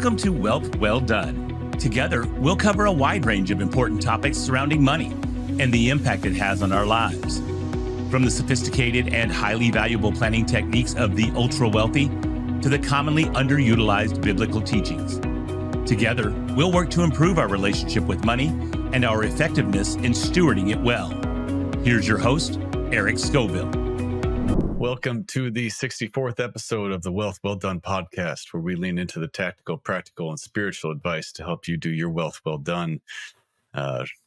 Welcome to Wealth Well Done. Together, we'll cover a wide range of important topics surrounding money and the impact it has on our lives. From the sophisticated and highly valuable planning techniques of the ultra-wealthy to the commonly underutilized biblical teachings. Together, we'll work to improve our relationship with money and our effectiveness in stewarding it well. Here's your host, Eric Scovill. Welcome to the 64th episode of the Wealth Well Done podcast, where we lean into the tactical, practical, and spiritual advice to help you do your wealth well done.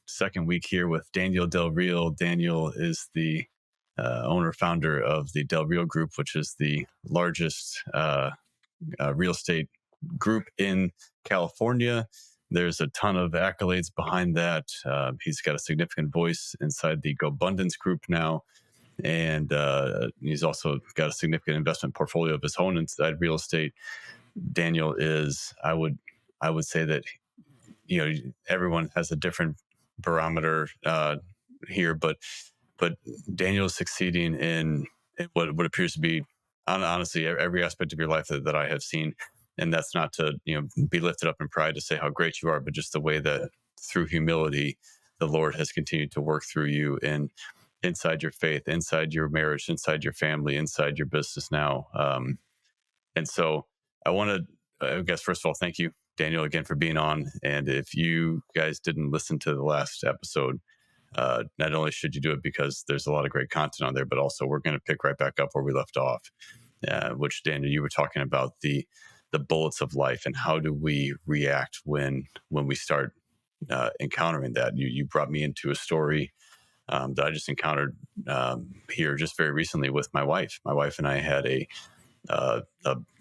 Second week here with Daniel Del Real. Daniel is the owner-founder of the Del Real Group, which is the largest real estate group in California. There's a ton of accolades behind that. He's got a significant voice inside the Gobundance group now. And he's also got a significant investment portfolio of his own inside real estate. Daniel is, I would say that, everyone has a different barometer here, but Daniel is succeeding in what appears to be, honestly, every aspect of your life that I have seen. And that's not to, be lifted up in pride to say how great you are, but just the way that through humility, the Lord has continued to work through you and inside your faith, inside your marriage, inside your family, inside your business now. And so I want to, first of all, thank you, Daniel, again for being on. And if you guys didn't listen to the last episode, not only should you do it because there's a lot of great content on there, but also we're going to pick right back up where we left off, which, Daniel, you were talking about the bullets of life and how do we react when we start encountering that. You brought me into a story that I just encountered here just very recently with my wife. My wife and I had a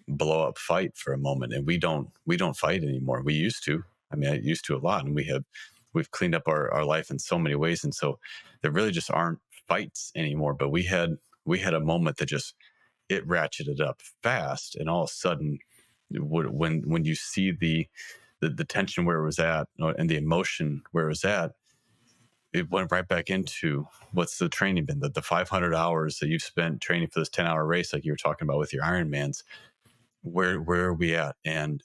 blow up fight for a moment, and we don't fight anymore. We used to. I mean, I used to a lot, and we've cleaned up our life in so many ways, and so there really just aren't fights anymore. But we had a moment that just it ratcheted up fast, and all of a sudden, when you see the tension where it was at and the emotion where it was at, it went right back into what's the training been, the 500 hours that you've spent training for this 10-hour race, like you were talking about with your Ironmans. Where are we at? And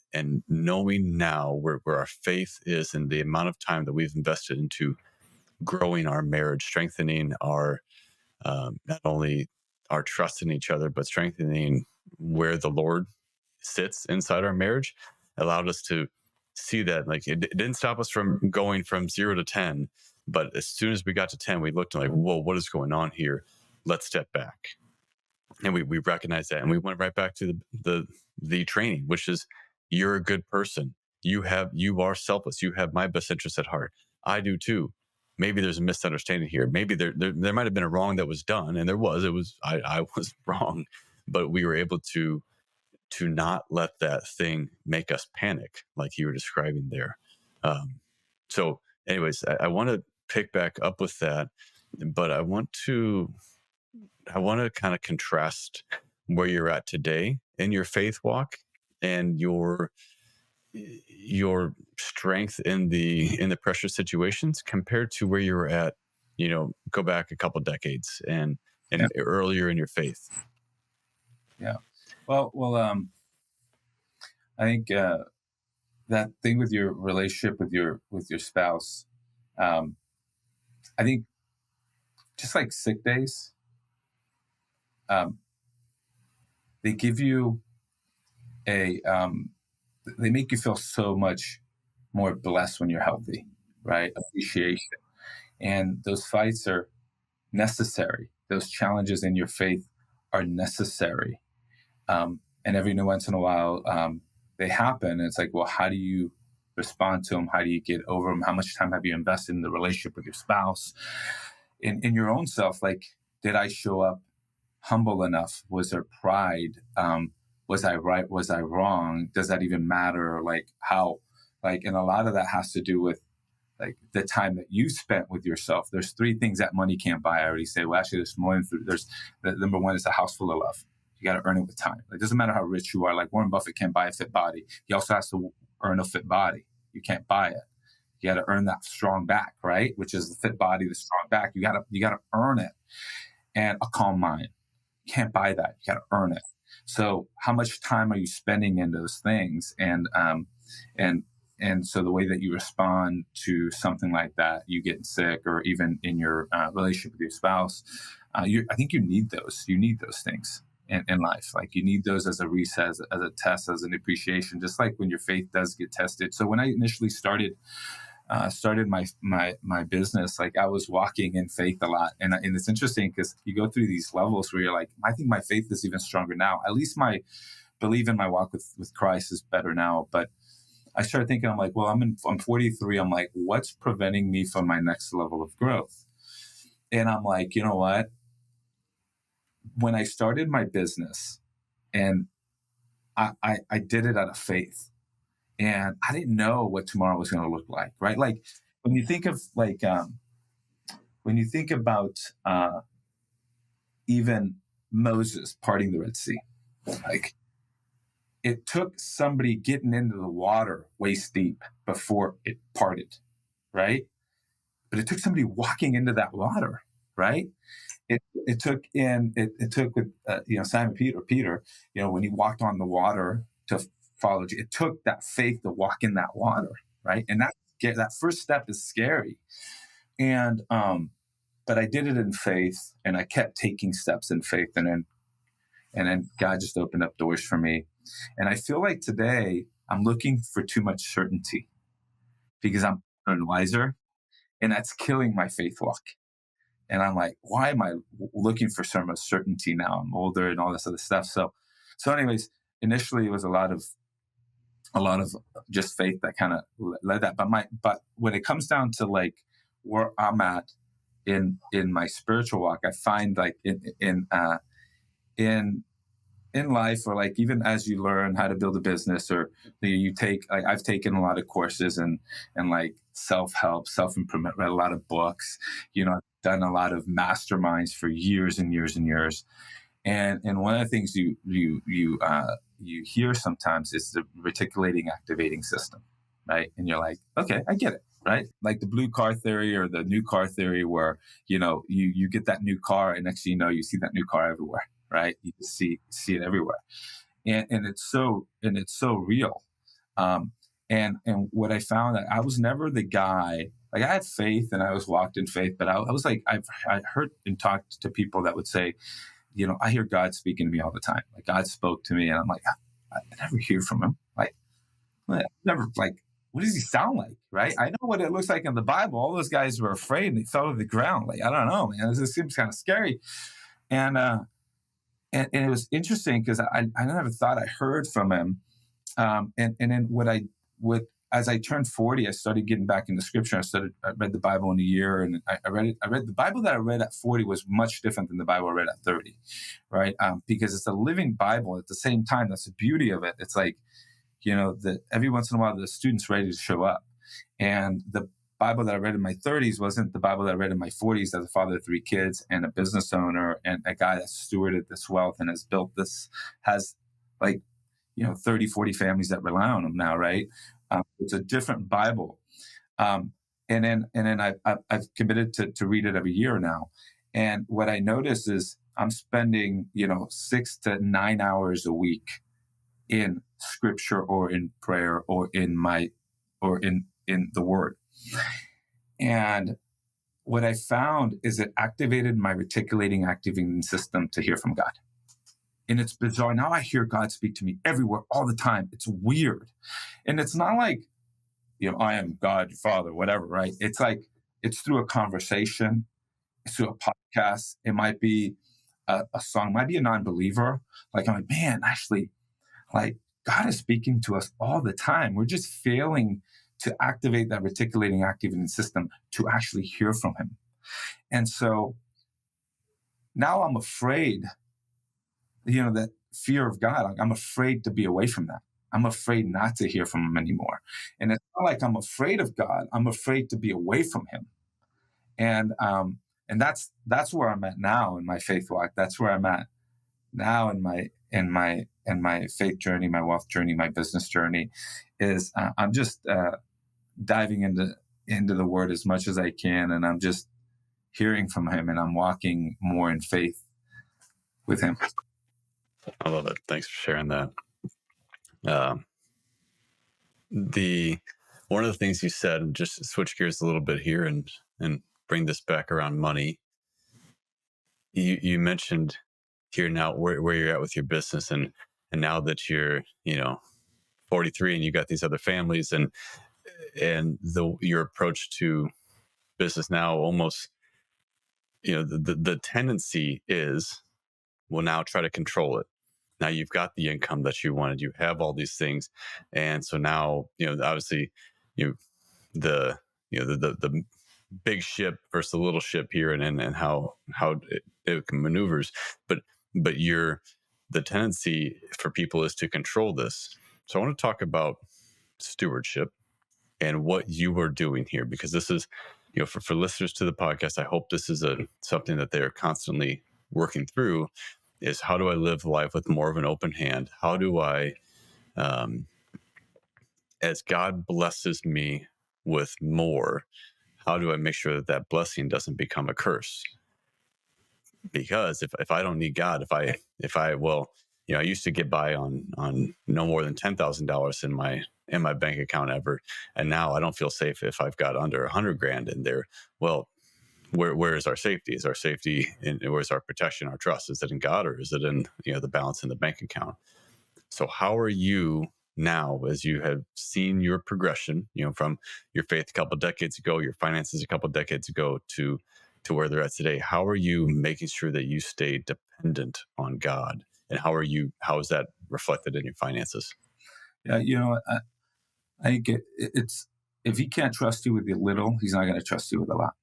knowing now where our faith is and the amount of time that we've invested into growing our marriage, strengthening our not only our trust in each other, but strengthening where the Lord sits inside our marriage, allowed us to see that like it didn't stop us from going from 0 to 10. But as soon as we got to 10, we looked and like, whoa, what is going on here? Let's step back. And we recognized that. And we went right back to the training, which is you're a good person. You are selfless. You have my best interest at heart. I do too. Maybe there's a misunderstanding here. Maybe there might have been a wrong that was done. And there was. I was wrong. But we were able to not let that thing make us panic like you were describing there. So anyways, I want to pick back up with that, but I want to kind of contrast where you're at today in your faith walk and your strength in the pressure situations compared to where you were at, go back a couple decades and earlier in your faith. Yeah. Well, I think that thing with your relationship with your spouse, I think just like sick days, they give you they make you feel so much more blessed when you're healthy, right? Appreciation. And those fights are necessary. Those challenges in your faith are necessary. And every once in a while, they happen. And it's like, well, how do you respond to them? How do you get over them? How much time have you invested in the relationship with your spouse? In your own self, like, did I show up humble enough? Was there pride? Was I right? Was I wrong? Does that even matter? Like how, like, and a lot of that has to do with like the time that you spent with yourself. There's 3 things that money can't buy. I already say, well, actually there's more than 3. There's the number 1 is a house full of love. You got to earn it with time. It doesn't matter how rich you are. Like Warren Buffett can't buy a fit body. He also has to earn a fit body. You can't buy it. You got to earn that strong back, right? Which is the fit body, the strong back. You got to earn it, and a calm mind. can't buy that. You got to earn it. So how much time are you spending in those things? And so the way that you respond to something like that, you getting sick, or even in your relationship with your spouse, I think you need those. You need those things in life. Like, you need those as a reset, as a test, as an appreciation, just like when your faith does get tested. So when I initially started my business, like, I was walking in faith a lot. And it's interesting because you go through these levels where you're like, I think my faith is even stronger now. At least my belief in my walk with Christ is better now. But I started thinking, I'm like, well, I'm 43. I'm like, what's preventing me from my next level of growth? And I'm like, you know what? When I started my business, and I did it out of faith, and I didn't know what tomorrow was going to look like, right? Like, when you think of when you think about even Moses parting the Red Sea, like, it took somebody getting into the water waist deep before it parted, right? But it took somebody walking into that water, right? It took with Simon Peter, when he walked on the water to follow you, it took that faith to walk in that water, right? And that first step is scary. And but I did it in faith, and I kept taking steps in faith, and then God just opened up doors for me. And I feel like today I'm looking for too much certainty because I'm wiser, and that's killing my faith walk. And I'm like, why am I looking for so much certainty now? I'm older and all this other stuff. So anyways, initially it was a lot of just faith that kind of led that. But when it comes down to like where I'm at in my spiritual walk, I find like in life, or like even as you learn how to build a business, or you take, like, I've taken a lot of courses and like self-help, self-improvement, read a lot of books, I've done a lot of masterminds for years and years and years. And one of the things you hear sometimes is the reticulating activating system, right? And you're like, okay, I get it, right? Like the blue car theory or the new car theory, where you get that new car, and next thing you know, you see that new car everywhere, right? You just see it everywhere, and it's so real. And what I found, that I was never the guy. Like, I had faith and I was walked in faith, but I was like, I heard and talked to people that would say, I hear God speaking to me all the time. Like, God spoke to me, and I'm like, I never hear from him. Like, never, like, what does he sound like? Right? I know what it looks like in the Bible. All those guys were afraid and they fell to the ground. Like, I don't know, man. This seems kind of scary. And it was interesting because I never thought I heard from him. And then as I turned 40, I started getting back into scripture. I read the Bible in a year, and I read the Bible that I read at 40 was much different than the Bible I read at 30, right? Because it's a living Bible. At the same time, that's the beauty of it. It's like, that every once in a while the student's ready to show up. And the Bible that I read in my 30s wasn't the Bible that I read in my 40s as a father of 3 kids and a business owner and a guy that's stewarded this wealth and has like, 30, 40 families that rely on him now, right? It's a different Bible. And then I've committed to read it every year now. And what I notice is I'm spending, 6 to 9 hours a week in scripture or in prayer or in the word. And what I found is it activated my reticulating activating system to hear from God. And it's bizarre. Now I hear God speak to me everywhere, all the time. It's weird. And it's not like, I am God, your Father, whatever, right? It's like, it's through a conversation. It's through a podcast. It might be a song, it might be a non-believer. Like, I'm like, man, actually, like, God is speaking to us all the time. We're just failing to activate that reticulating activating system to actually hear from him. And so now I'm afraid, that fear of God, I'm afraid to be away from that. I'm afraid not to hear from him anymore. And it's not like I'm afraid of God. I'm afraid to be away from him. And that's where I'm at now in my faith walk. That's where I'm at now in my faith journey, my wealth journey, my business journey. Is I'm just diving into the word as much as I can, and I'm just hearing from him, and I'm walking more in faith with him. I love it. Thanks for sharing that. One of the things you said, and just switch gears a little bit here and bring this back around money. You mentioned here now where you're at with your business, and now that you're 43 and you got these other families, and your approach to business now, almost the tendency is, well, now try to control it. Now you've got the income that you wanted, you have all these things, and so now obviously the big ship versus the little ship here, and how it maneuvers, but the tendency for people is to control this. So I want to talk about stewardship and what you are doing here, because this is, for listeners to the podcast, I hope this is something that they are constantly working through, is how do I live life with more of an open hand? How do I, as God blesses me with more, how do I make sure that that blessing doesn't become a curse? Because if I don't need God, if I I used to get by on no more than $10,000 in my bank account ever, and now I don't feel safe if I've got under $100,000 in there. Well, where is our safety? Is our safety where's our protection, our trust? Is it in God, or is it in the balance in the bank account? So how are you now, as you have seen your progression, from your faith a couple of decades ago, your finances a couple of decades ago, to where they're at today? How are you making sure that you stay dependent on God, and how is that reflected in your finances? Yeah, I get it's, if he can't trust you with the little, he's not going to trust you with a lot.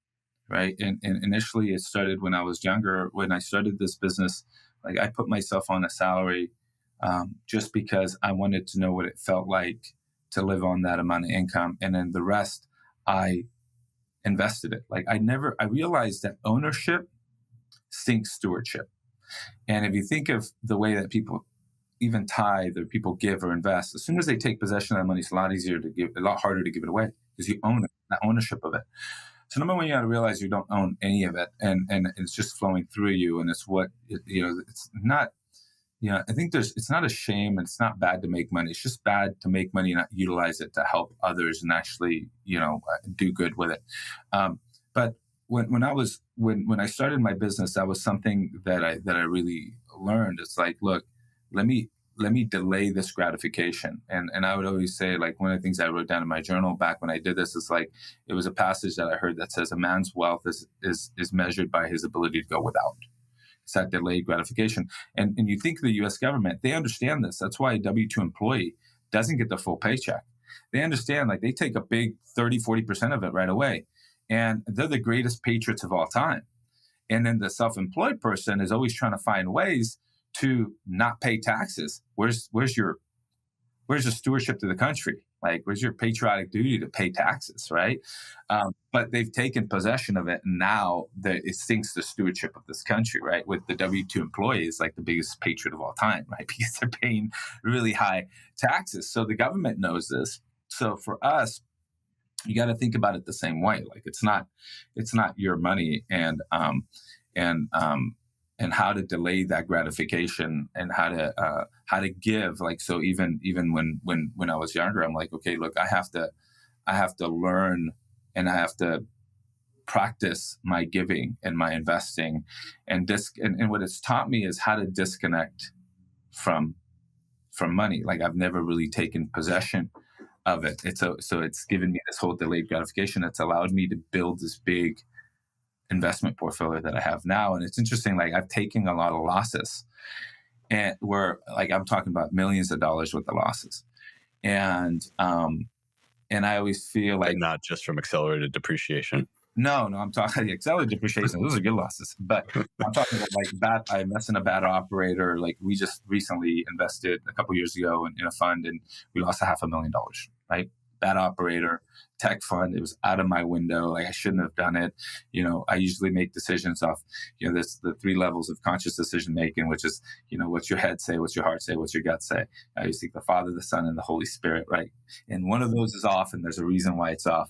Right. And initially it started when I was younger. When I started this business, like, I put myself on a salary just because I wanted to know what it felt like to live on that amount of income. And then the rest, I invested it. Like, I realized that ownership sinks stewardship. And if you think of the way that people even tithe, or people give or invest, as soon as they take possession of that money, it's a lot easier to give, a lot harder to give it away, because you own it, that ownership of it. So number one, you got to realize you don't own any of it, and it's just flowing through you, and it's what it's not. I think it's not a shame, and it's not bad to make money. It's just bad to make money and not utilize it to help others and actually do good with it. But when I started my business, that was something that I really learned. It's like, look, let me delay this gratification. And I would always say, like, one of the things I wrote down in my journal back when I did this is, like, it was a passage that I heard that says, a man's wealth is measured by his ability to go without. It's that delayed gratification. And you think of the U.S. government, they understand this. That's why a W-2 employee doesn't get the full paycheck. They understand, like, they take a big 30, 40% of it right away. And they're the greatest patriots of all time. And then the self-employed person is always trying to find ways to not pay taxes. Where's your stewardship to the country? Like, where's your patriotic duty to pay taxes, right? But they've taken possession of it, and now it sinks the stewardship of this country, right? With the W-2 employees, like the biggest patriot of all time, right? Because they're paying really high taxes. So the government knows this. So for us, you got to think about it the same way. Like, it's not your money, and how to delay that gratification, and how to give. Like, so even when I was younger, I'm like, okay, look, I have to learn, and I have to practice my giving and my investing, and what it's taught me is how to disconnect from money. Like, I've never really taken possession of it. So it's given me this whole delayed gratification. It's allowed me to build this big investment portfolio that I have now. And it's interesting, like, I've taken a lot of losses, and like, I'm talking about millions of dollars worth of losses. And I always feel like, and not just from accelerated depreciation. No, I'm talking accelerated depreciation. Those are good losses, but I'm talking about I invest in a bad operator. Like, we just recently invested a couple years ago in a fund, and we lost $500,000, right? Bad operator, tech fund. It was out of my window. Like, I shouldn't have done it. I usually make decisions off, the 3 levels of conscious decision making, which is, what's your head say, what's your heart say, what's your gut say. I always think the Father, the Son, and the Holy Spirit, right? And one of those is off, and there's a reason why it's off.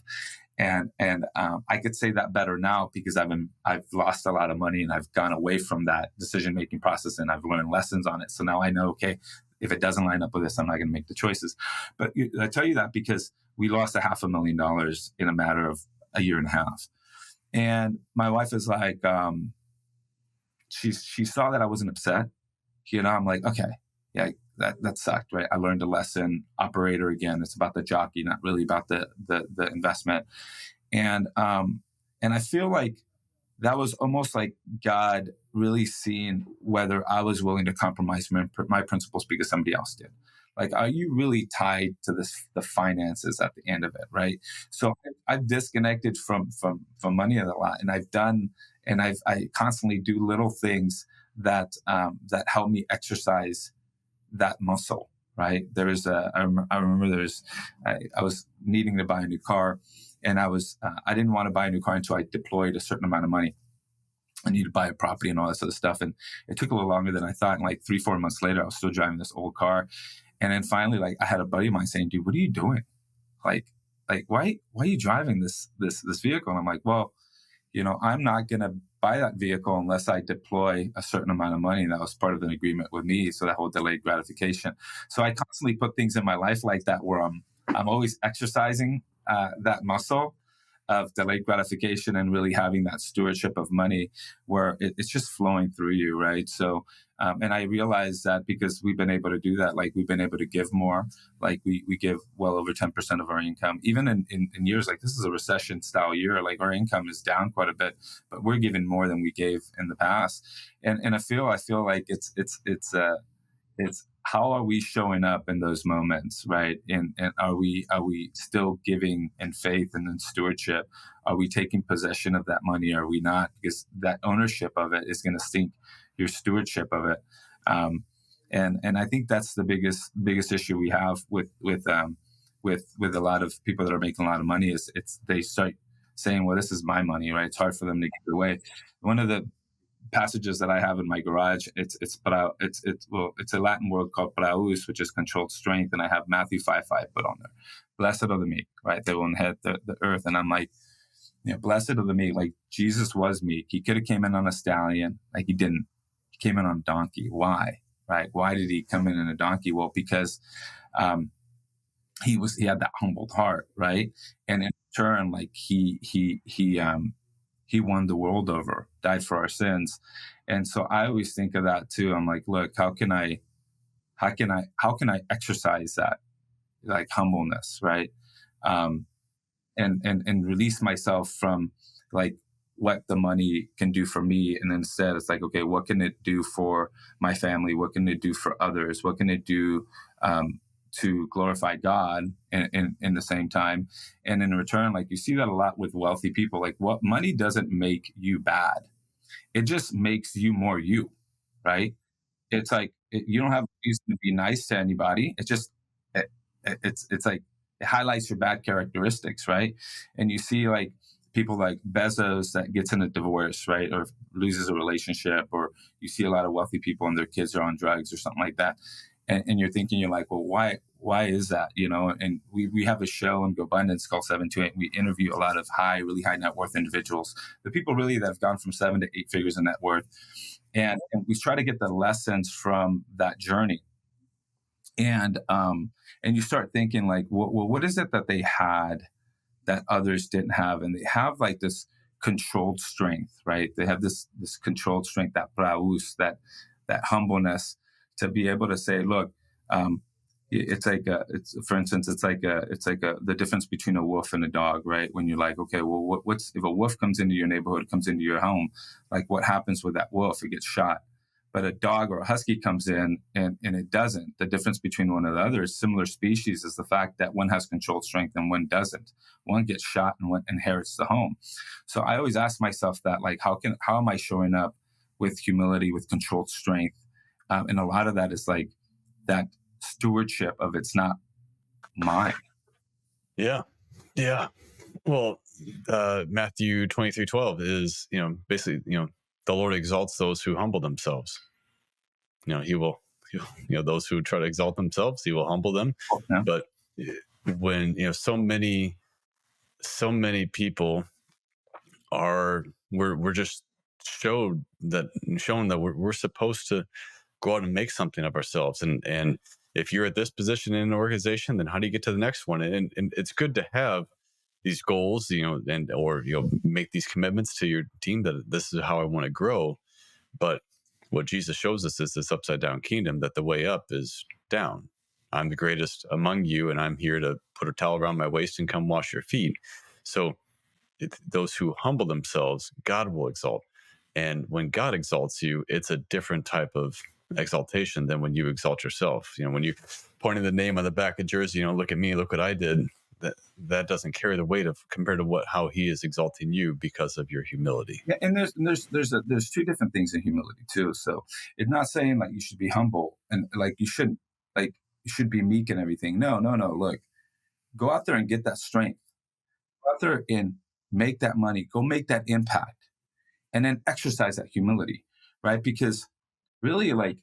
And I could say that better now because I've lost a lot of money and I've gone away from that decision making process and I've learned lessons on it. So now I know, okay, if it doesn't line up with this, I'm not going to make the choices. But I tell you that because we lost $500,000 in a matter of a year and a half. And my wife is like, she saw that I wasn't upset. I'm like, okay, yeah, that sucked, right? I learned a lesson. Operator again. It's about the jockey, not really about the investment. And I feel like that was almost like God really seeing whether I was willing to compromise my principles because somebody else did. Like, are you really tied to the finances at the end of it, right? So I've disconnected from money a lot, and I constantly do little things that help me exercise that muscle, right? I remember I was needing to buy a new car, and I didn't want to buy a new car until I deployed a certain amount of money. I needed to buy a property and all this other stuff. And it took a little longer than I thought. And like 3-4 months later, I was still driving this old car. And then finally, like, I had a buddy of mine saying, dude, what are you doing? Like why are you driving this vehicle? And I'm like, well, I'm not going to buy that vehicle unless I deploy a certain amount of money. And that was part of an agreement with me. So that whole delayed gratification. So I constantly put things in my life like that, where I'm always exercising that muscle of delayed gratification and really having that stewardship of money where it's just flowing through you, right? So, and I realized that because we've been able to do that, like we've been able to give more, like we give well over 10% of our income, even in years like this is a recession style year, like our income is down quite a bit, but we're giving more than we gave in the past. And I feel like it's how are we showing up in those moments, right? And are we still giving in faith and in stewardship? Are we taking possession of that money? Or are we not? Because that ownership of it is going to sink your stewardship of it. And I think that's the biggest issue we have with a lot of people that are making a lot of money is they start saying, well, this is my money, right? It's hard for them to give it away. One of the passages that I have in my garage, it's a Latin word called praus, which is controlled strength, and I have Matthew 5:5 put on there. Blessed are the meek, right? They will inherit the earth. And I'm like, blessed are the meek. Like Jesus was meek. He could have came in on a stallion, like he didn't. He came in on a donkey. Why? Right? Why did he come in a donkey? Well, because he had that humbled heart, right? And in turn, like he won the world over, died for our sins. And so I always think of that too. I'm like, look, how can I exercise that, like, humbleness, right? And release myself from like what the money can do for me. And instead it's like, okay, what can it do for my family? What can it do for others? What can it do to glorify God in the same time? And in return, like you see that a lot with wealthy people, like what money doesn't make you bad. It just makes you more you, right? It's like, you don't have a reason to be nice to anybody. It's just, it's like, it highlights your bad characteristics, right? And you see like people like Bezos that gets in a divorce, right? Or loses a relationship, or you see a lot of wealthy people and their kids are on drugs or something like that. And you're thinking, you're like, well, why is that? And we have a show in Gobundance called 728. We interview a lot of really high net worth individuals, the people really that have gone from 7 to 8 figures in net worth. And we try to get the lessons from that journey. And you start thinking like, well, what is it that they had that others didn't have? And they have like this controlled strength, right? They have this controlled strength, that praus, that humbleness, to be able to say, look, for instance, it's like the difference between a wolf and a dog, right? When you're like, okay, well, what's if a wolf comes into your neighborhood, comes into your home, like what happens with that wolf? It gets shot. But a dog or a husky comes in and it doesn't. The difference between one and the other is similar species is the fact that one has controlled strength and one doesn't. One gets shot and one inherits the home. So I always ask myself that, like, how am I showing up with humility, with controlled strength? And a lot of that is like that stewardship of it's not mine. Yeah. Well, Matthew 23:12 is, basically, the Lord exalts those who humble themselves. He will, those who try to exalt themselves, he will humble them. Yeah. But when, so many so many people we're just shown that we're supposed to go out and make something of ourselves. And if you're at this position in an organization, then how do you get to the next one? And it's good to have these goals, and or make these commitments to your team that this is how I want to grow. But what Jesus shows us is this upside down kingdom, that the way up is down. I'm the greatest among you, and I'm here to put a towel around my waist and come wash your feet. So those who humble themselves, God will exalt. And when God exalts you, it's a different type of exaltation than when you exalt yourself. When you pointing the name on the back of jersey, look at me, look what I did. That doesn't carry the weight of compared to how he is exalting you because of your humility. Yeah, and there's two different things in humility too. So it's not saying like you should be humble and like you should be meek and everything. No. Look, go out there and get that strength. Go out there and make that money. Go make that impact, and then exercise that humility, right? Because really, like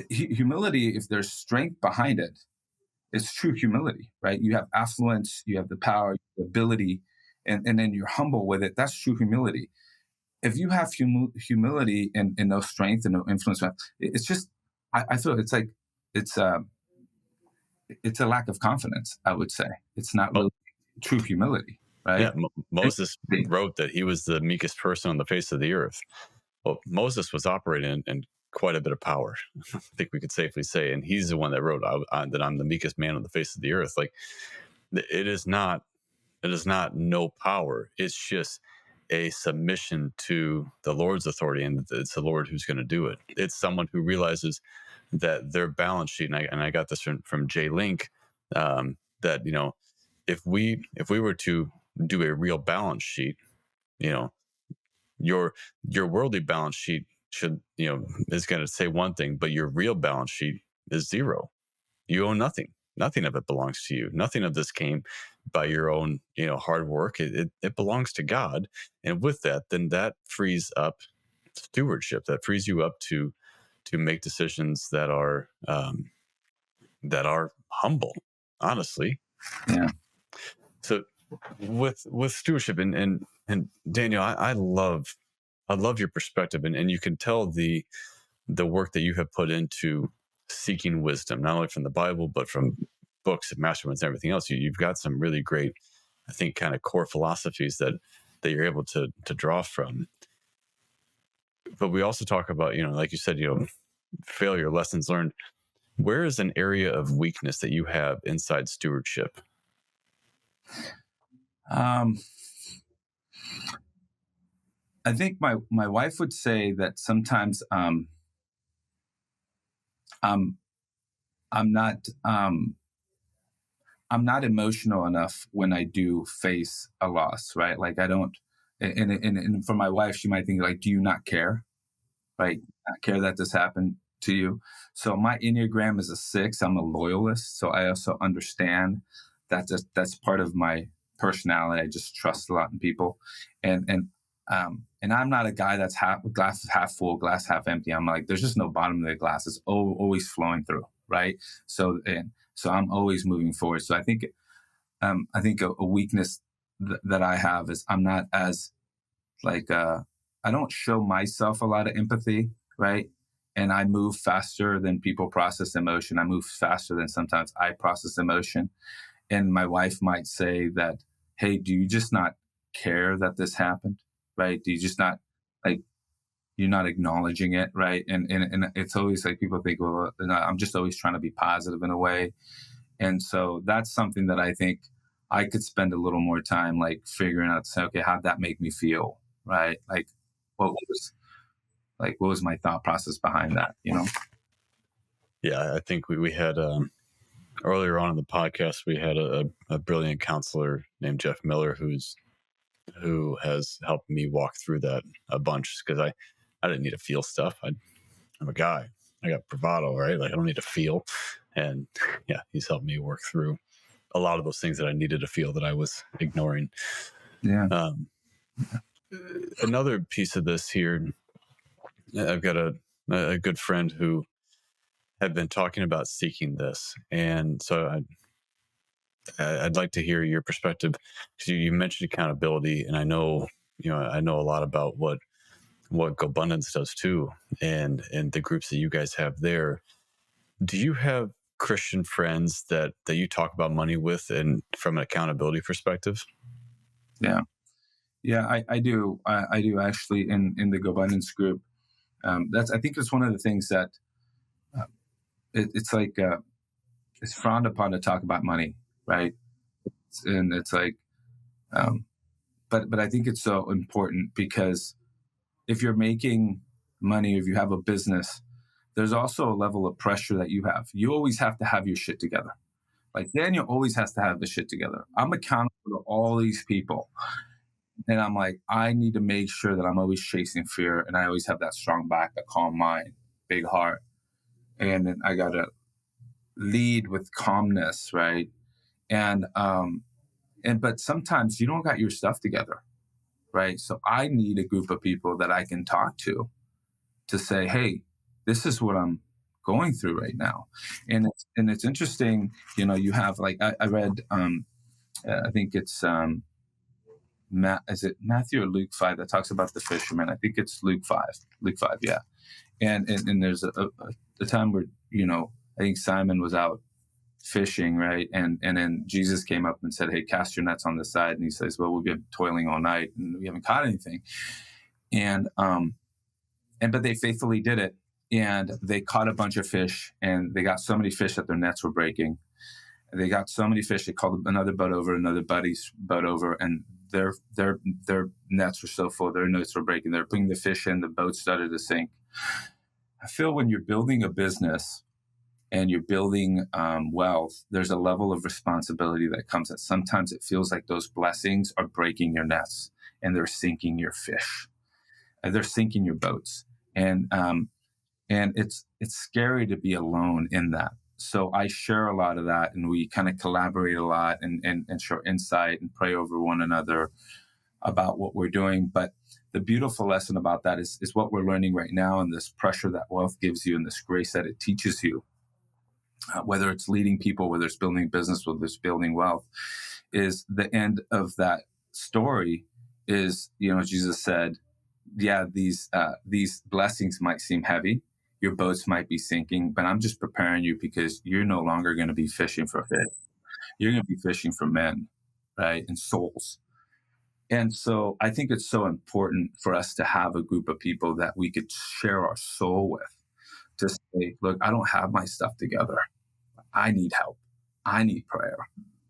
humility, if there's strength behind it, it's true humility, right? You have affluence, you have the power, the ability, and then you're humble with it. That's true humility. If you have humility and no strength and no influence, it's just, I feel it's like, it's a lack of confidence, I would say. It's not really true humility, right? Yeah, Moses wrote that he was the meekest person on the face of the earth. Well, Moses was operating in quite a bit of power, I think we could safely say. And he's the one that wrote that I'm the meekest man on the face of the earth. Like, it is not no power. It's just a submission to the Lord's authority, and it's the Lord who's going to do it. It's someone who realizes that their balance sheet, and I got this from Jay Link, that if we were to do a real balance sheet, your worldly balance sheet should is going to say one thing, but your real balance sheet is zero. You own nothing. Nothing of it belongs to you. Nothing of this came by your own hard work. It belongs to God. And with that, then that frees up stewardship. That frees you up to make decisions that are humble, honestly. Yeah. So with stewardship and Daniel, I love your perspective, and you can tell the work that you have put into seeking wisdom, not only from the Bible, but from books and masterminds and everything else. You've got some really great, I think, kind of core philosophies that you're able to draw from. But we also talk about, like you said, failure, lessons learned. Where is an area of weakness that you have inside stewardship? I think my wife would say that sometimes I'm not emotional enough when I do face a loss, right? Like I don't, and for my wife, she might think like, do you not care? Right? Not care that this happened to you. So my Enneagram is a 6. I'm a loyalist. So I also understand that that's part of my personality. I just trust a lot in people. And I'm not a guy that's glass half full, glass half empty. I'm like, there's just no bottom of the glass. It's always flowing through. Right. So I'm always moving forward. So I think a weakness that I have is I'm not as like, I don't show myself a lot of empathy, right? And I move faster than people process emotion. I move faster than sometimes I process emotion. And my wife might say that, hey, do you just not care that this happened, right? Do you just not, like, you're not acknowledging it, right? And it's always like people think, well, I'm just always trying to be positive in a way. And so that's something that I think I could spend a little more time like figuring out, say, okay, how'd that make me feel, right? Like, what was my thought process behind that, Yeah, I think we had earlier on in the podcast, we had a brilliant counselor named Jeff Miller who has helped me walk through that a bunch, because I didn't need to feel stuff. I'm a guy. I got bravado, right? Like I don't need to feel. And yeah, he's helped me work through a lot of those things that I needed to feel that I was ignoring. Yeah. Another piece of this here, I've got a good friend who had been talking about seeking this. And so I'd like to hear your perspective, because you mentioned accountability, and I know I know a lot about what Gobundance does too, and the groups that you guys have there. Do you have Christian friends that you talk about money with, and from an accountability perspective? Yeah. Yeah, I do. I do actually in the Gobundance group. I think it's one of the things that uh, it's like it's frowned upon to talk about money, right? And it's like, um, but I think it's so important because if you're making money, if you have a business, there's also a level of pressure that you have. You always have to have your shit together. Like Daniel always has to have the shit together. I'm accountable to all these people. And I'm like, I need to make sure that I'm always chasing fear and I always have that strong back, that calm mind, big heart. And then I got to lead with calmness, right? But sometimes you don't got your stuff together, right? So I need a group of people that I can talk to say, hey, this is what I'm going through right now. And it's interesting, you have like, I read, I think it's, is it Matthew or Luke 5 that talks about the fisherman? I think it's Luke 5. Luke 5, yeah. And there's a time where, I think Simon was out fishing, right? And then Jesus came up and said, hey, cast your nets on the side. And he says, well, we've been toiling all night and we haven't caught anything. But they faithfully did it. And they caught a bunch of fish, and they got so many fish that their nets were breaking. They got so many fish, they called another boat over, another buddy's boat over, and their nets were so full, their nets were breaking. They're putting the fish in, the boat started to sink. I feel when you're building a business and you're building wealth, there's a level of responsibility that comes that sometimes it feels like those blessings are breaking your nets and they're sinking your fish, and they're sinking your boats. And it's scary to be alone in that. So I share a lot of that, and we kind of collaborate a lot and share insight and pray over one another about what we're doing. But the beautiful lesson about that is what we're learning right now, and this pressure that wealth gives you and this grace that it teaches you, whether it's leading people, whether it's building business, whether it's building wealth, is the end of that story is, Jesus said, yeah, these blessings might seem heavy. Your boats might be sinking, but I'm just preparing you because you're no longer going to be fishing for fish. You're going to be fishing for men, right? And souls. And so I think it's so important for us to have a group of people that we could share our soul with, to say, look, I don't have my stuff together. I need help. I need prayer.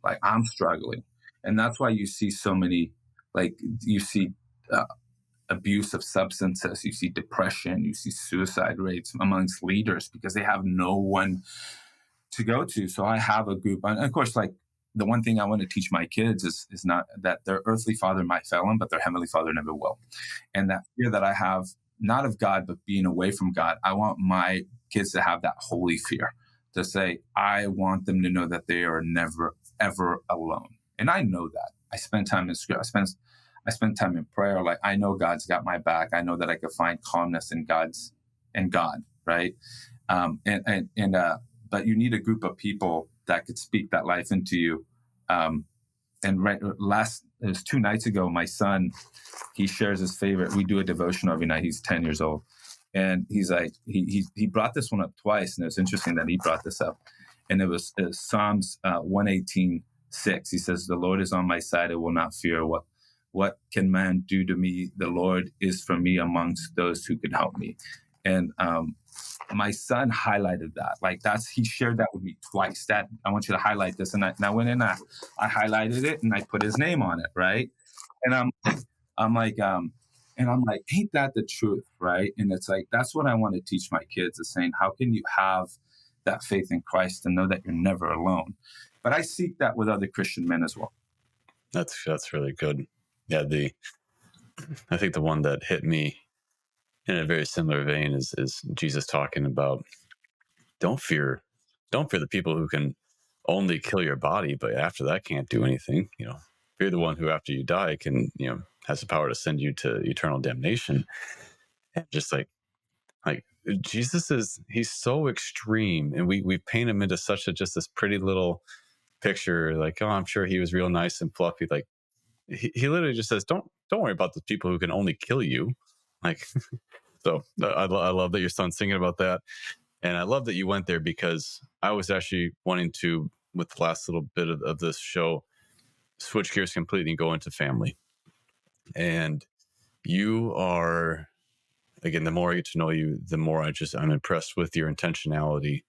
Like, I'm struggling. And that's why you see so many, like, you see abuse of substances, you see depression, you see suicide rates amongst leaders because they have no one to go to. So I have a group. And of course, like, the one thing I want to teach my kids is not that their earthly father might fail them, but their heavenly father never will. And that fear that I have, not of God, but being away from God, I want my kids to have that holy fear, to say, I want them to know that they are never, ever alone. And I know that. I spend time in scripture. I spend time in prayer. Like, I know God's got my back. I know that I could find calmness in God, right? But you need a group of people that could speak that life into you. It was 2 nights ago, my son, he shares his favorite. We do a devotion every night. He's 10 years old. And he's like, he brought this one up twice. And it was interesting that he brought this up. And it was Psalms 118:6. He says, the Lord is on my side. I will not fear. What can man do to me? The Lord is for me amongst those who can help me. And my son highlighted that. Like, he shared that with me twice. That I want you to highlight this. And I went in, I highlighted it and I put his name on it, right? And I'm like, ain't that the truth, right? And it's like, that's what I want to teach my kids, is saying, how can you have that faith in Christ and know that you're never alone? But I seek that with other Christian men as well. That's really good. Yeah, I think the one that hit me in a very similar vein is Jesus talking about, don't fear the people who can only kill your body, but after that can't do anything. Fear the one who after you die can, has the power to send you to eternal damnation. And just like Jesus he's so extreme, and we paint him into such just this pretty little picture, like, oh, I'm sure he was real nice and fluffy. Like he literally just says, don't worry about the people who can only kill you. Like, so I love that your son's singing about that. And I love that you went there, because I was actually wanting to, with the last little bit of this show, switch gears completely and go into family. And you are, again, the more I get to know you, the more I'm impressed with your intentionality,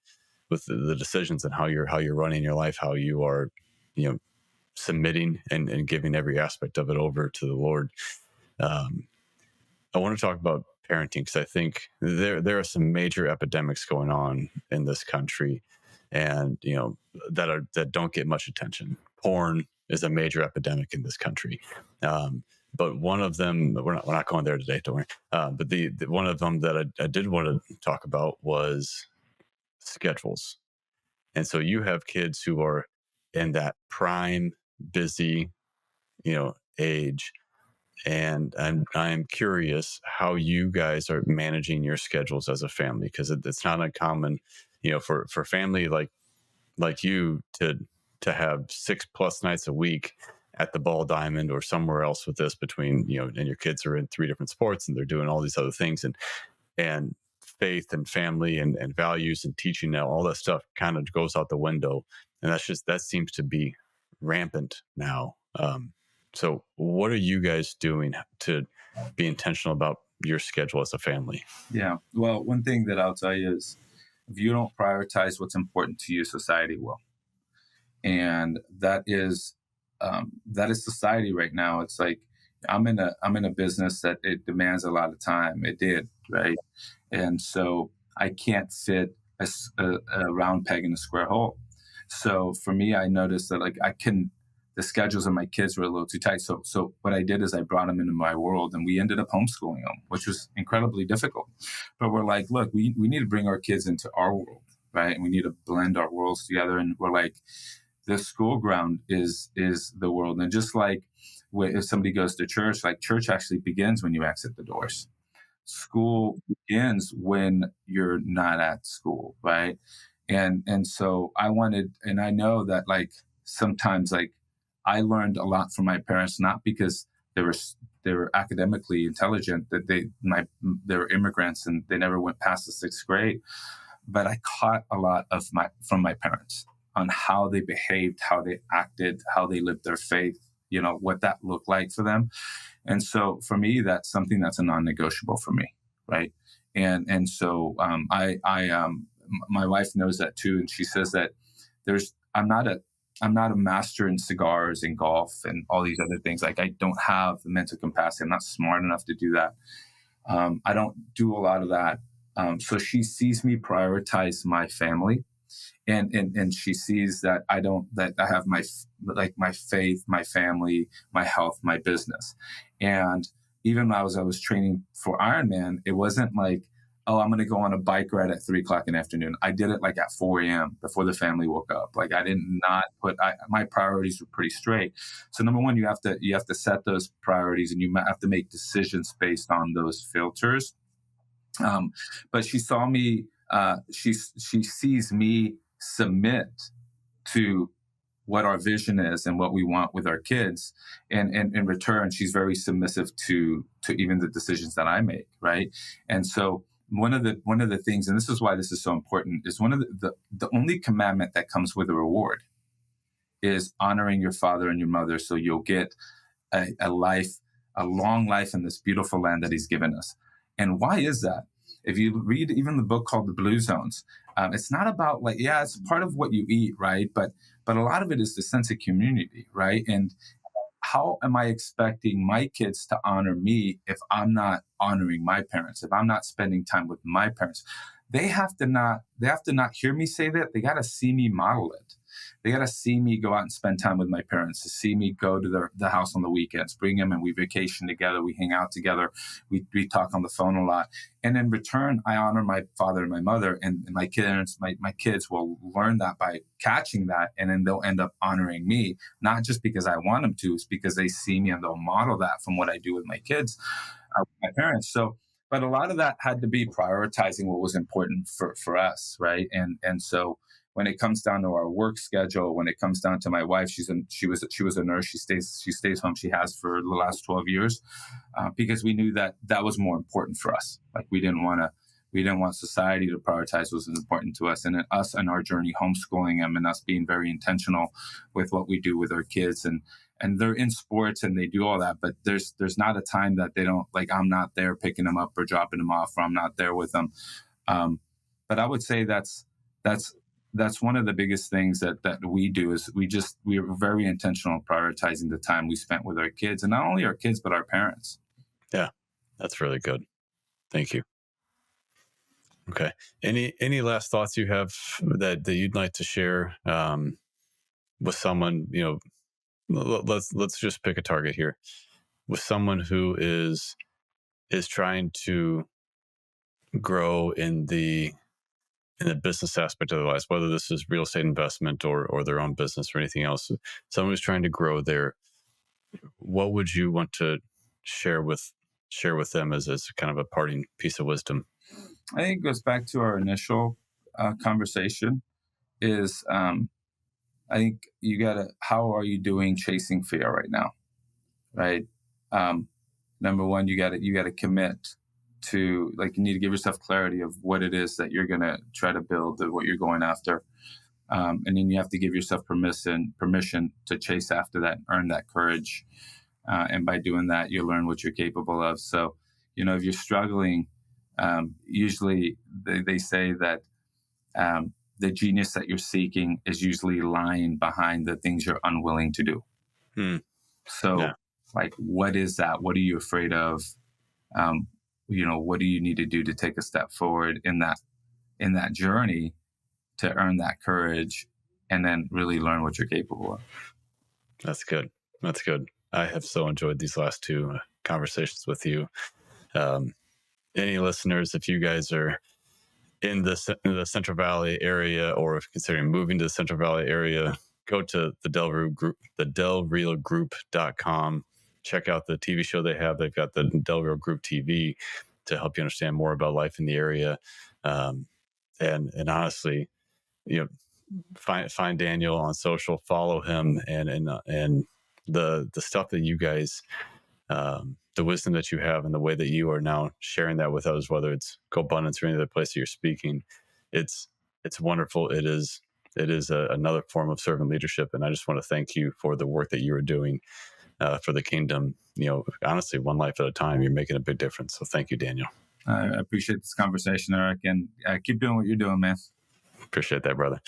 with the decisions and how you're running your life, how you are, submitting and giving every aspect of it over to the Lord. I want to talk about parenting, because I think there are some major epidemics going on in this country, and that don't get much attention. Porn is a major epidemic in this country, but one of them, we're not going there today, don't worry. But the one of them that I did want to talk about was schedules. And so you have kids who are in that prime busy, age. And I'm curious how you guys are managing your schedules as a family, because it's not uncommon, for family like you to have 6+ nights a week at the Ball Diamond or somewhere else with this, between, and your kids are in 3 different sports and they're doing all these other things, and faith and family and values and teaching, now all that stuff kind of goes out the window. And that seems to be rampant now. So what are you guys doing to be intentional about your schedule as a family? Yeah. Well, one thing that I'll tell you is, if you don't prioritize what's important to you, society will. And that is society right now. It's like, I'm in a business that it demands a lot of time. It did, right? And so I can't fit a round peg in a square hole. So for me, I noticed that the schedules of my kids were a little too tight. So what I did is I brought them into my world, and we ended up homeschooling them, which was incredibly difficult. But we're like, look, we need to bring our kids into our world, right? And we need to blend our worlds together. And we're like, the school ground is the world. And just like if somebody goes to church, like, church actually begins when you exit the doors. School begins when you're not at school, right? And so I know that, like, sometimes, like, I learned a lot from my parents, not because they were academically intelligent, that they were immigrants and they never went past the 6th grade, but I caught a lot from my parents on how they behaved, how they acted, how they lived their faith, what that looked like for them. And so for me, that's something that's a non-negotiable for me, right? And so my wife knows that too, and she says that I'm not a master in cigars and golf and all these other things. Like, I don't have the mental capacity. I'm not smart enough to do that. I don't do a lot of that. So she sees me prioritize my family, and she sees that I have my faith, my family, my health, my business. And even when I was training for Ironman, it wasn't like, oh, I'm going to go on a bike ride at 3:00 in the afternoon. I did it like at 4 a.m. before the family woke up. Like, I did not my priorities were pretty straight. So number one, you have to set those priorities, and you have to make decisions based on those filters. But she saw me, she sees me submit to what our vision is and what we want with our kids. And in return, she's very submissive to even the decisions that I make. Right. And so one of the things, and this is why this is so important, is one of the only commandment that comes with a reward is honoring your father and your mother, so you'll get a long life in this beautiful land that he's given us. And why is that? If you read even the book called The Blue Zones, it's not about, like, yeah, it's part of what you eat, right? But a lot of it is the sense of community, right? And how am I expecting my kids to honor me if I'm not honoring my parents, if I'm not spending time with my parents? They have to not hear me say that. They got to see me model it. They got to see me go out and spend time with my parents, to see me go to the house on the weekends, bring them, and we vacation together. We hang out together. We talk on the phone a lot. And in return, I honor my father and my mother, and my kids will learn that by catching that. And then they'll end up honoring me, not just because I want them to, it's because they see me and they'll model that from what I do with my kids, my parents. So, but a lot of that had to be prioritizing what was important for us. Right. And so when it comes down to our work schedule, when it comes down to my wife, she was a nurse. She stays home. She has for the last 12 years, because we knew that was more important for us. Like we didn't want society to prioritize what was important to us, and us and our journey homeschooling them, and us being very intentional with what we do with our kids. And they're in sports and they do all that, but there's not a time that they don't, like, I'm not there picking them up or dropping them off, or I'm not there with them. But I would say that's one of the biggest things that we do is we are very intentional prioritizing the time we spent with our kids, and not only our kids, but our parents. Yeah, that's really good. Thank you. Okay. Any last thoughts you have that you'd like to share with someone, let's just pick a target here, with someone who is trying to grow in the business aspect of their lives, whether this is real estate investment or their own business or anything else. Someone who's trying to grow there, what would you want to share with them as kind of a parting piece of wisdom? I think it goes back to our initial conversation is, I think how are you doing chasing fear right now? Right. Number one, you gotta commit to, like, you need to give yourself clarity of what it is that you're going to try to build and what you're going after. And then you have to give yourself permission to chase after that, earn that courage. And by doing that, you learn what you're capable of. So, if you're struggling, usually they say that the genius that you're seeking is usually lying behind the things you're unwilling to do. So, like, what is that? What are you afraid of? What do you need to do to take a step forward in that journey to earn that courage and then really learn what you're capable of? That's good. That's good. I have so enjoyed these last two conversations with you. Any listeners, if you guys are in the Central Valley area, or if considering moving to the Central Valley area, go to the Del Real Group.com. Check out the TV show they have. They've got the Del Real Group TV to help you understand more about life in the area. And honestly, find Daniel on social, follow him, and the stuff that you guys, the wisdom that you have and the way that you are now sharing that with others, whether it's Gobundance or any other place that you're speaking, it's wonderful. It is another form of servant leadership. And I just want to thank you for the work that you are doing for the kingdom. Honestly, one life at a time, you're making a big difference. So thank you, Daniel. I appreciate this conversation, Eric, and keep doing what you're doing, man. Appreciate that, brother.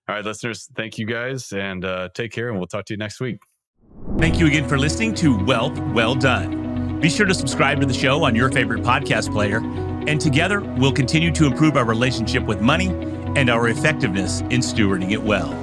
All right, listeners, thank you guys, and take care, and we'll talk to you next week. Thank you again for listening to Wealth Well Done. Be sure to subscribe to the show on your favorite podcast player, and together we'll continue to improve our relationship with money and our effectiveness in stewarding it well.